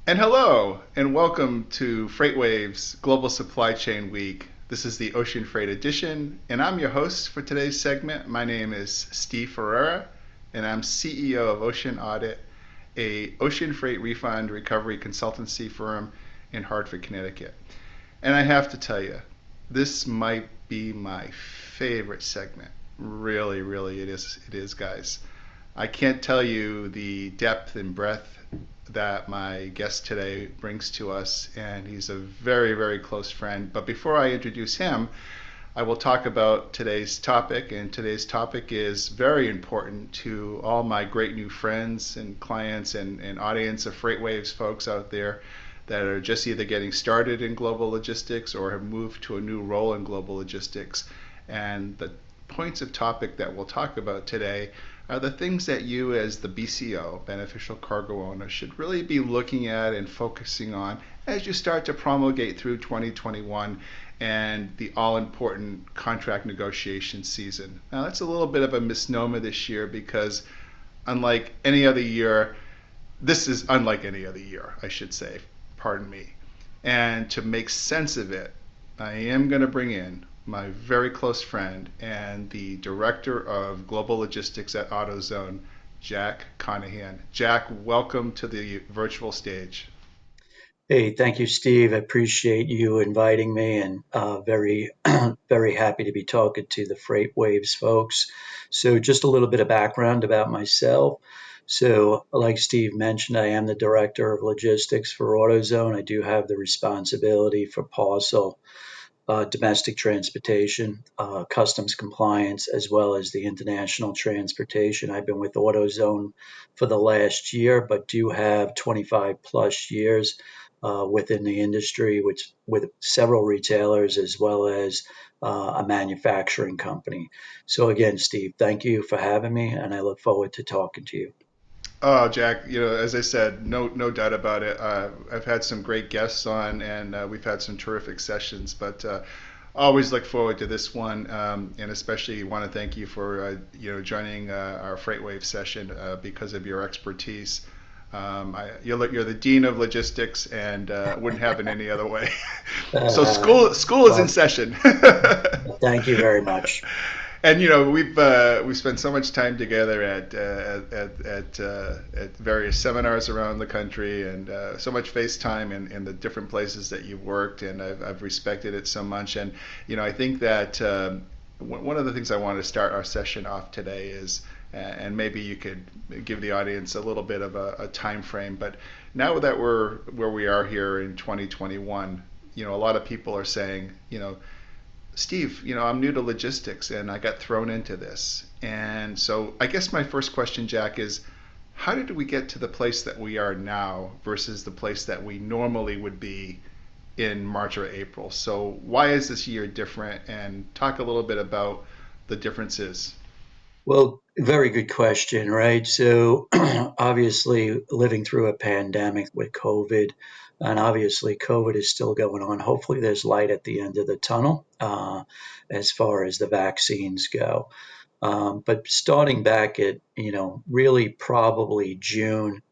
And hello, and welcome to FreightWaves Global Supply Chain Week. This is the Ocean Freight Edition, and I'm your host for today's segment. My name is Steve Ferreira, and I'm CEO of Ocean Audit, a ocean freight refund recovery consultancy firm in Hartford, Connecticut. And I have to tell you, this might be my favorite segment. Really, really, it is. It is, guys. I can't tell you the depth and breadth that my guest today brings to us, and he's a very, very close friend. But before I introduce him, I will talk about today's topic, and today's topic is very important to all my great new friends and clients and audience of FreightWaves folks out there that are just either getting started in global logistics or have moved to a new role in global logistics. And the points of topic that we'll talk about today are the things that you, as the BCO, beneficial cargo owner, should really be looking at and focusing on as you start to promulgate through 2021 and the all important contract negotiation season. Now, that's a little bit of a misnomer this year because, unlike any other year, this is unlike any other year, I should say, pardon me. And to make sense of it, I am going to bring in my very close friend and the director of global logistics at AutoZone, Jack Conaghan. Jack, welcome to the virtual stage. Hey, thank you, Steve. I appreciate you inviting me and very, very happy to be talking to the FreightWaves folks. So, just a little bit of background about myself. So, like Steve mentioned, I am the director of logistics for AutoZone. I do have the responsibility for parcel, domestic transportation, customs compliance, as well as the international transportation. I've been with AutoZone for the last year, but do have 25 plus years within the industry, which with several retailers as well as a manufacturing company. So again, Steve, thank you for having me, and I look forward to talking to you. Oh, Jack, as I said, no doubt about it. I've had some great guests on, and we've had some terrific sessions. But always look forward to this one, and especially want to thank you for joining our FreightWave session because of your expertise. You're the dean of logistics, and wouldn't have it any other way. So Uh, school is in well, session. thank you very much. And we've spent so much time together at various seminars around the country, and so much FaceTime in the different places that you've worked, and I've respected it so much. And I think that one of the things I want to start our session off today is, and maybe you could give the audience a little bit of a time frame, but now that we're where we are here in 2021, a lot of people are saying, Steve, I'm new to logistics and I got thrown into this. And so I guess my first question, Jack, is how did we get to the place that we are now versus the place that we normally would be in March or April? So why is this year different? And talk a little bit about the differences. Well, very good question, right? So, obviously, living through a pandemic with COVID, and obviously, COVID is still going on. Hopefully, there's light at the end of the tunnel as far as the vaccines go. But starting back at, really probably June,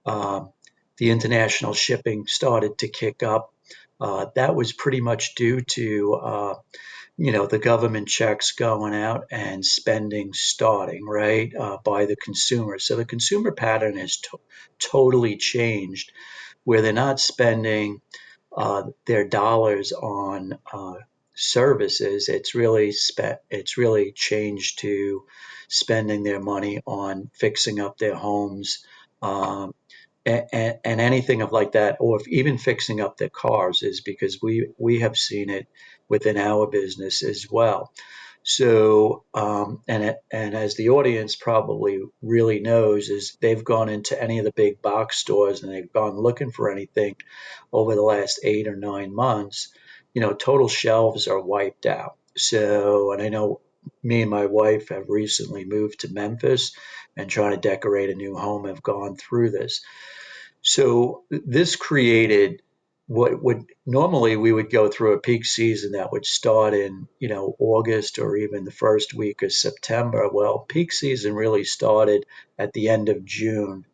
um, the international shipping started to kick up. That was pretty much due to the government checks going out and spending starting, right, by the consumer. So the consumer pattern has totally changed where they're not spending their dollars on services. It's really changed to spending their money on fixing up their homes, um, and anything of like that, or if even fixing up their cars, is because we have seen it within our business as well. So, and as the audience probably really knows, is they've gone into any of the big box stores and they've gone looking for anything over the last 8 or 9 months. Total shelves are wiped out. So, and I know me and my wife have recently moved to Memphis and trying to decorate a new home have gone through this. So this created what would normally we would go through a peak season that would start in, August or even the first week of September. Well, peak season really started at the end of June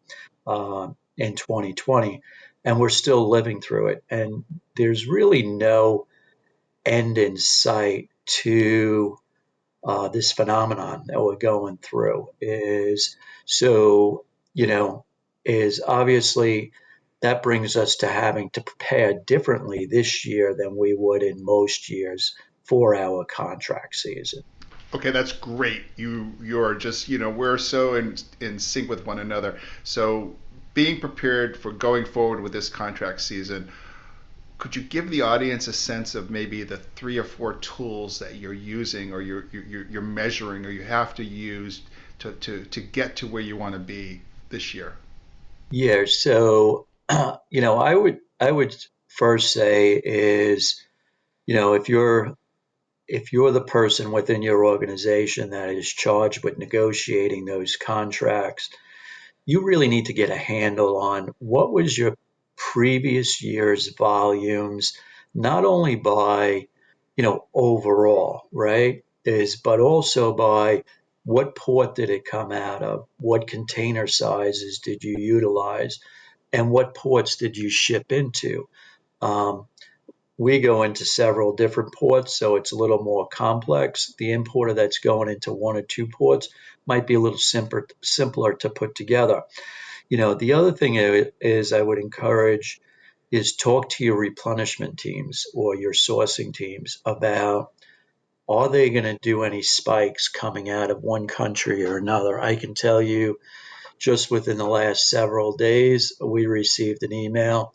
in 2020. and we're still living through it. And there's really no end in sight to this phenomenon that we're going through. Is so, you know, is obviously that brings us to having to prepare differently this year than we would in most years for our contract season. Okay, that's great. You're just, we're so in sync with one another. So being prepared for going forward with this contract season, could you give the audience a sense of maybe the 3 or 4 tools that you're using, or you're measuring, or you have to use to get to where you want to be this year? Yeah, so I would first say is, if you're the person within your organization that is charged with negotiating those contracts, you really need to get a handle on what was your previous year's volumes, not only by, overall, right? But also by what port did it come out of? What container sizes did you utilize? And what ports did you ship into? Um, we go into several different ports, so it's a little more complex. The importer that's going into 1 or 2 ports might be a little simpler to put together. The other thing is I would encourage is talk to your replenishment teams or your sourcing teams about, are they going to do any spikes coming out of one country or another? I can tell you just within the last several days, we received an email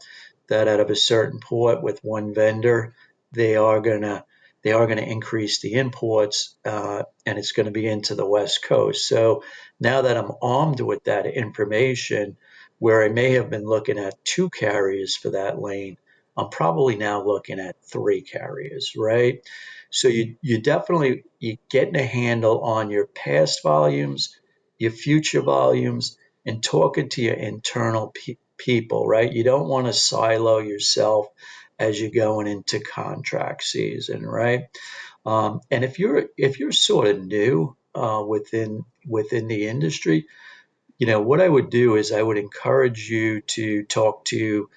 that out of a certain port with one vendor, they are gonna they are gonna increase the imports, and it's going to be into the West Coast. So now that I'm armed with that information, where I may have been looking at 2 carriers for that lane, I'm probably now looking at 3 carriers, right? So you definitely you getting a handle on your past volumes, your future volumes, and talking to your internal people, right? You don't want to silo yourself as you're going into contract season, right? And if you're sort of new within the industry, what I would do is I would encourage you to talk to,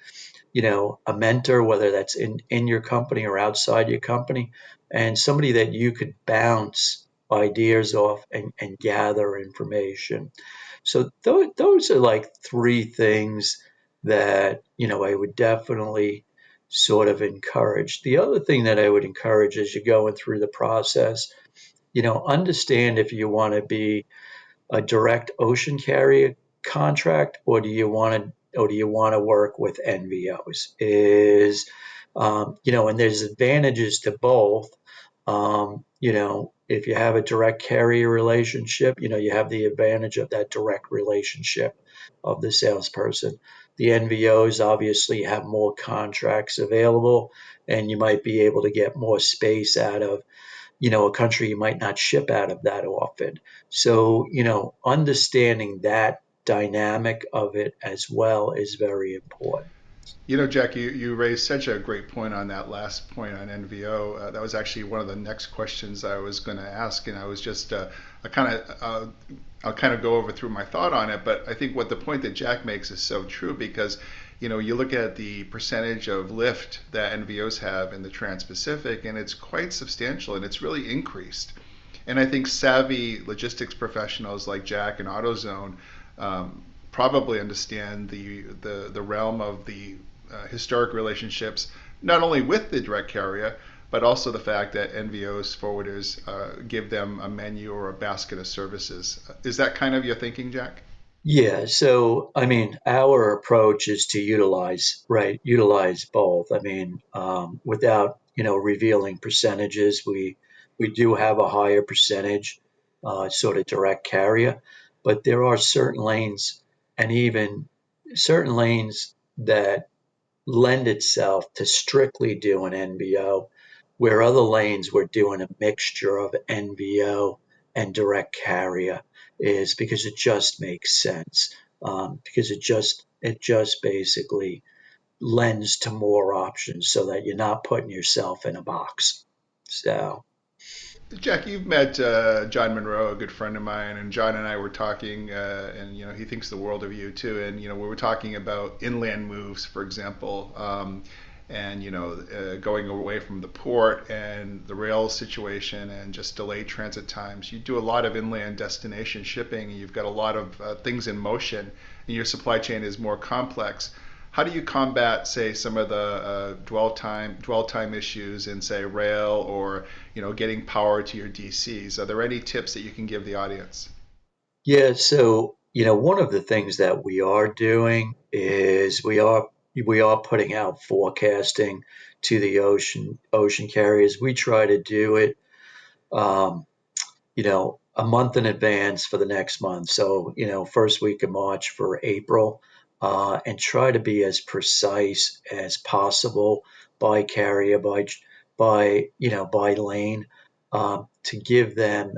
a mentor, whether that's in your company or outside your company, and somebody that you could bounce ideas off and gather information. So those are like 3 things that, I would definitely sort of encourage. The other thing that I would encourage as you're going through the process, understand if you want to be a direct ocean carrier contract, or do you want to work with NVOs? And there's advantages to both. If you have a direct carrier relationship, you have the advantage of that direct relationship of the salesperson. The NVOs obviously have more contracts available, and you might be able to get more space out of, a country you might not ship out of that often. So, understanding that dynamic of it as well is very important. Jack, you raised such a great point on that last point on NVO. That was actually one of the next questions I was going to ask, and I was just I'll kind of go over through my thought on it. But I think what the point that Jack makes is so true, because you look at the percentage of lift that NVOs have in the Trans-Pacific, and it's quite substantial, and it's really increased. And I think savvy logistics professionals like Jack and AutoZone probably understand the realm of the historic relationships, not only with the direct carrier, but also the fact that NVOs forwarders give them a menu or a basket of services. Is that kind of your thinking, Jack? Yeah, so I mean, our approach is to utilize both. I mean, without revealing percentages, we do have a higher percentage, sort of direct carrier, but there are certain lanes, and even certain lanes that lend itself to strictly doing NVO, where other lanes we're doing a mixture of NVO and direct carrier, is because it just makes sense. Because it just basically lends to more options so that you're not putting yourself in a box. So Jack, you've met John Monroe, a good friend of mine, and John and I were talking, and he thinks the world of you too. And we were talking about inland moves, for example, and going away from the port and the rail situation and just delayed transit times. You do a lot of inland destination shipping, and you've got a lot of things in motion, and your supply chain is more complex. How do you combat, say, some of the dwell time issues in, say, rail or getting power to your DCs? Are there any tips that you can give the audience? Yeah, so one of the things that we are doing is we are putting out forecasting to the ocean carriers. We try to do it um, a month in advance for the next month. So, first week of March for April, and try to be as precise as possible by carrier, by lane, to give them,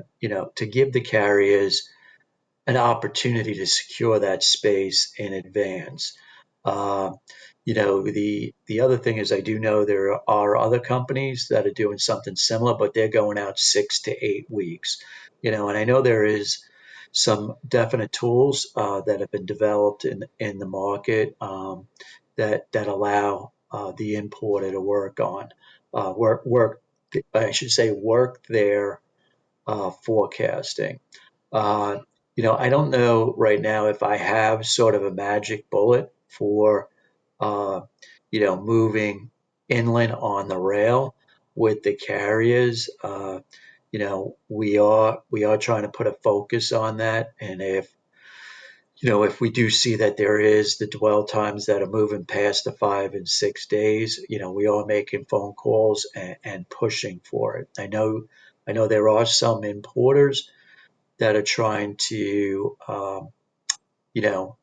to give the carriers an opportunity to secure that space in advance. Uh, the other thing is I do know there are other companies that are doing something similar, but they're going out 6 to 8 weeks. And I know there is some definite tools that have been developed in the market, that allow the importer to work I should say work their forecasting. Uh, I don't know right now if I have sort of a magic bullet for, uh, moving inland on the rail with the carriers. We are trying to put a focus on that, and if we do see that there is the dwell times that are moving past the 5 and 6 days, we are making phone calls and pushing for it. I know there are some importers that are trying to, you know,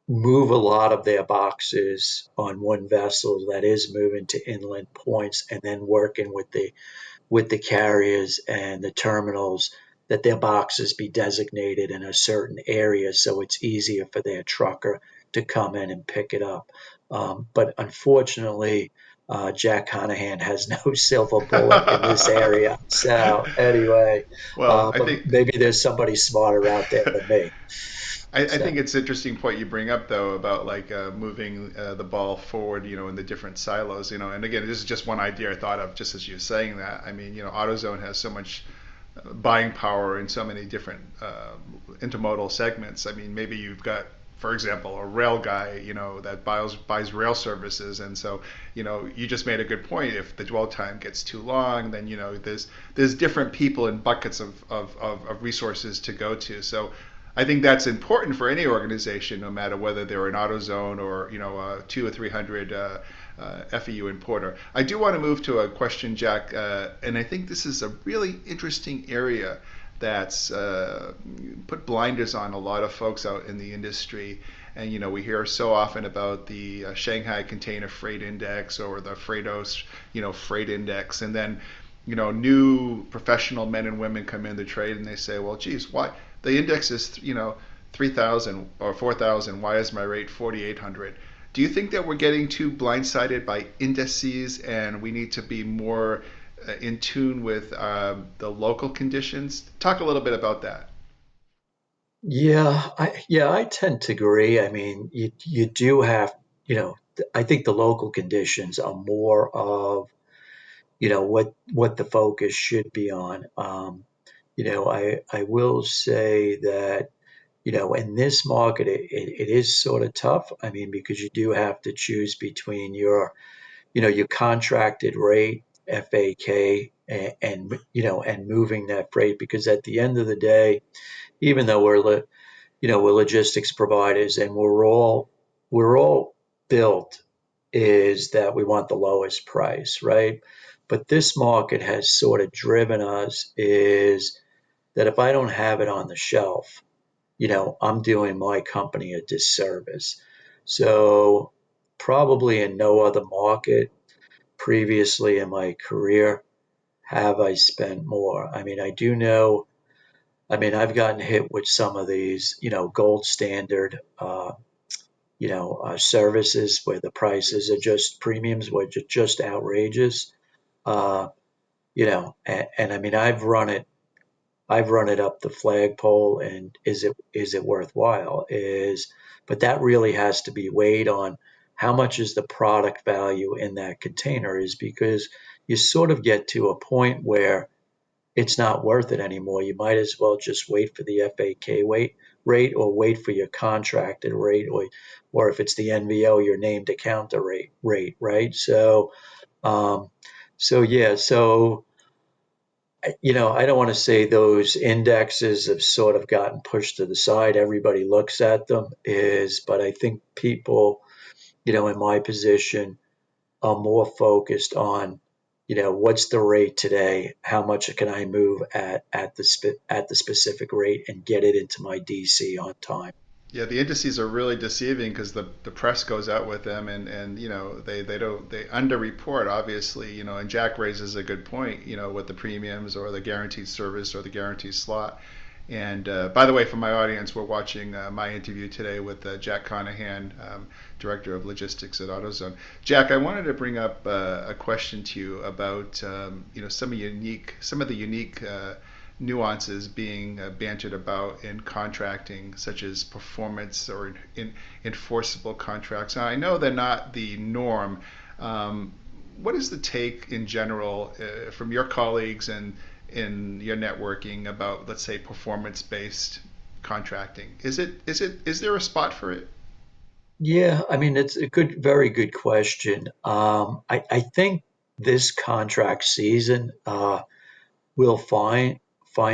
move a lot of their boxes on one vessel that is moving to inland points, and then working with the carriers and the terminals that their boxes be designated in a certain area so it's easier for their trucker to come in and pick it up. But unfortunately, Jack Conaghan has no silver bullet in this area. So anyway, Well, I but think maybe there's somebody smarter out there than me. I think So it's an interesting point you bring up though about like moving the ball forward, in the different silos, And again, this is just one idea I thought of just as you were saying that. I mean, AutoZone has so much buying power in so many different intermodal segments. I mean, maybe you've got, for example, a rail guy, that buys rail services, and so you just made a good point. If the dwell time gets too long, then there's different people and buckets of resources to go to. So I think that's important for any organization, no matter whether they're an AutoZone or a 2 or 300 FEU importer. I do want to move to a question, Jack, and I think this is a really interesting area that's put blinders on a lot of folks out in the industry. And we hear so often about the Shanghai Container Freight Index or the Freightos, freight index, and then new professional men and women come in the trade and they say, well, geez, why the index is 3,000 or 4,000? Why is my rate 4,800? Do you think that we're getting too blindsided by indices and we need to be more in tune with the local conditions? Talk a little bit about that. yeah, I tend to agree. I mean, you do have, I think the local conditions are more of, what the focus should be on. I will say that, in this market, it is sort of tough. I mean, because you do have to choose between your contracted rate, FAK, and moving that freight. Because at the end of the day, even though we're logistics providers, and we're all built is that we want the lowest price, right? But this market has sort of driven us is that if I don't have it on the shelf, I'm doing my company a disservice. So probably in no other market previously in my career have I spent more. I mean, I do know, I mean, I've gotten hit with some of these, gold standard, services where the prices are just premiums, which are just outrageous. Uh, and I mean, I've run it up the flagpole, and is it worthwhile? But that really has to be weighed on how much is the product value in that container is, because you sort of get to a point where it's not worth it anymore. You might as well just wait for the FAK rate, or wait for your contracted rate, or if it's the NVO, your name to counter rate, right? Um, so I don't want to say those indexes have sort of gotten pushed to the side. Everybody looks at them, but I think people, in my position, are more focused on, what's the rate today? How much can I move at the specific rate and get it into my DC on time? Yeah, the indices are really deceiving because the press goes out with them, and they don't, they underreport, obviously, and Jack raises a good point, with the premiums or the guaranteed service or the guaranteed slot. And by the way, for my audience, we're watching my interview today with Jack Conaghan, director of logistics at AutoZone. Jack, I wanted to bring up a question to you about some of the unique nuances being bantered about in contracting, such as performance or enforceable contracts. Now, I know they're not the norm. Um, what is the take in general from your colleagues and in your networking about, let's say, performance-based contracting? Is there a spot for it? Yeah, I mean, it's a very good question. I think this contract season, we'll find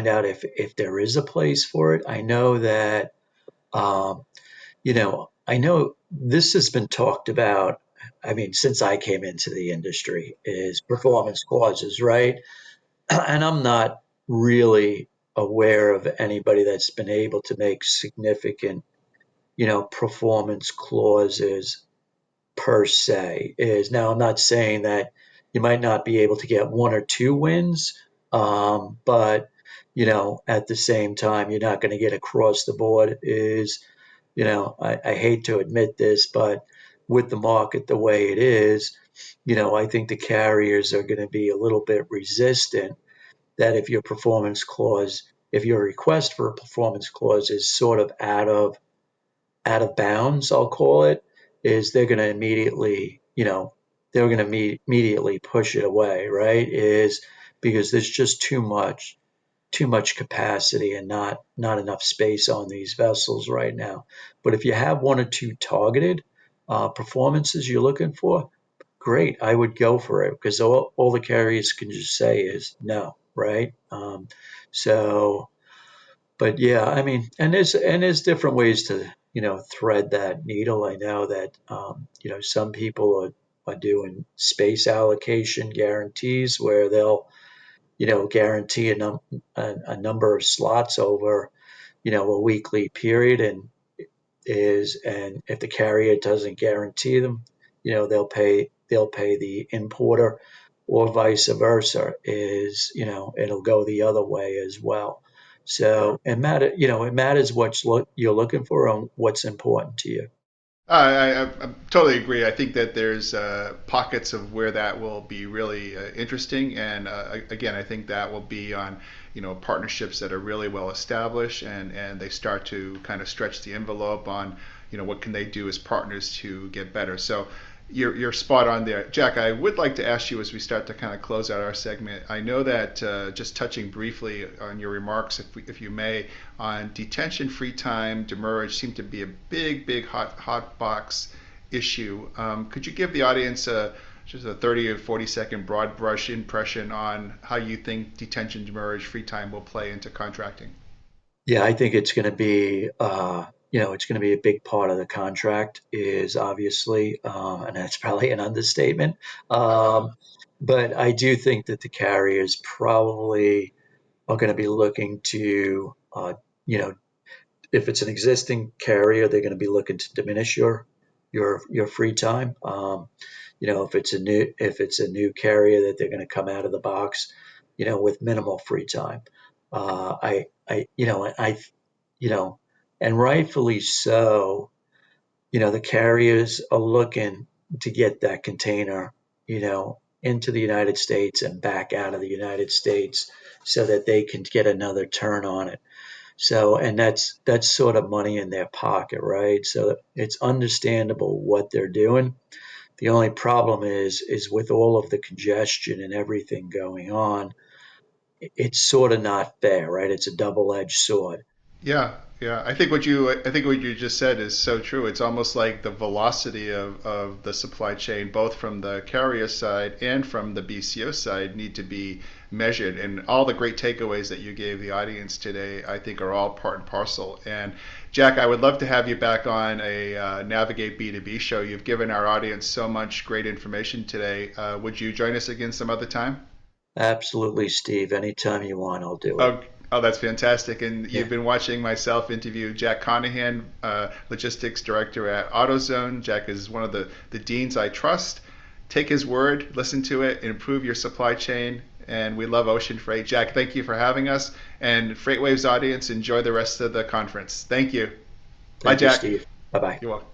out if there is a place for it. I know that, um, I know this has been talked about. I mean, since I came into the industry, is performance clauses, right? And I'm not really aware of anybody that's been able to make significant, performance clauses per se. Is now, I'm not saying that you might not be able to get one or two wins, but at the same time, you're not going to get across the board. I hate to admit this, but with the market the way it is, I think the carriers are going to be a little bit resistant, that if your request for a performance clause is sort of out of bounds, I'll call it, is they're going to immediately push it away, right? Is because there's just too much capacity and not enough space on these vessels right now. But if you have one or two targeted performances you're looking for, great, I would go for it, because all the carriers can just say is no, right? So but yeah, I mean, and there's different ways to thread that needle. I know that some people are doing space allocation guarantees, where they'll guarantee a number of slots over a weekly period, and if the carrier doesn't guarantee them, they'll pay the importer, or vice versa. It'll go the other way as well. So it matters what you're looking for and what's important to you. I totally agree. I think that there's pockets of where that will be really interesting, and again, I think that will be on partnerships that are really well established, and they start to kind of stretch the envelope on what can they do as partners to get better. So you're spot on there, Jack. I would like to ask you as we start to kind of close out our segment. I know that just touching briefly on your remarks, if you may, on detention, free time, demurrage seem to be a big hot box issue. Could you give the audience just a 30 or 40-second broad brush impression on how you think detention, demurrage, free time will play into contracting? Yeah, I think it's going to be a big part of the contract, is obviously, and that's probably an understatement. But I do think that the carriers probably are going to be looking to, you know, if it's an existing carrier, they're going to be looking to diminish your free time. If it's a new carrier, that they're going to come out of the box, with minimal free time. You know, and rightfully so. The carriers are looking to get that container, into the United States and back out of the United States so that they can get another turn on it. So, and that's sort of money in their pocket, right? So it's understandable what they're doing. The only problem is with all of the congestion and everything going on, it's sort of not fair, right? It's a double-edged sword. Yeah, yeah. I think what you just said is so true. It's almost like the velocity of the supply chain, both from the carrier side and from the BCO side, need to be measured. And all the great takeaways that you gave the audience today, I think, are all part and parcel. And Jack, I would love to have you back on a Navigate B2B show. You've given our audience so much great information today. Would you join us again some other time? Absolutely, Steve. Anytime you want, I'll do it. Oh, oh, that's fantastic. And you've Yeah, been watching myself interview Jack Conaghan, logistics director at AutoZone. Jack is one of the deans I trust. Take his word, listen to it, improve your supply chain. And we love ocean freight. Jack, thank you for having us. And FreightWaves audience, enjoy the rest of the conference. Thank you. Bye, thank you, Jack. Steve. Bye bye. You're welcome.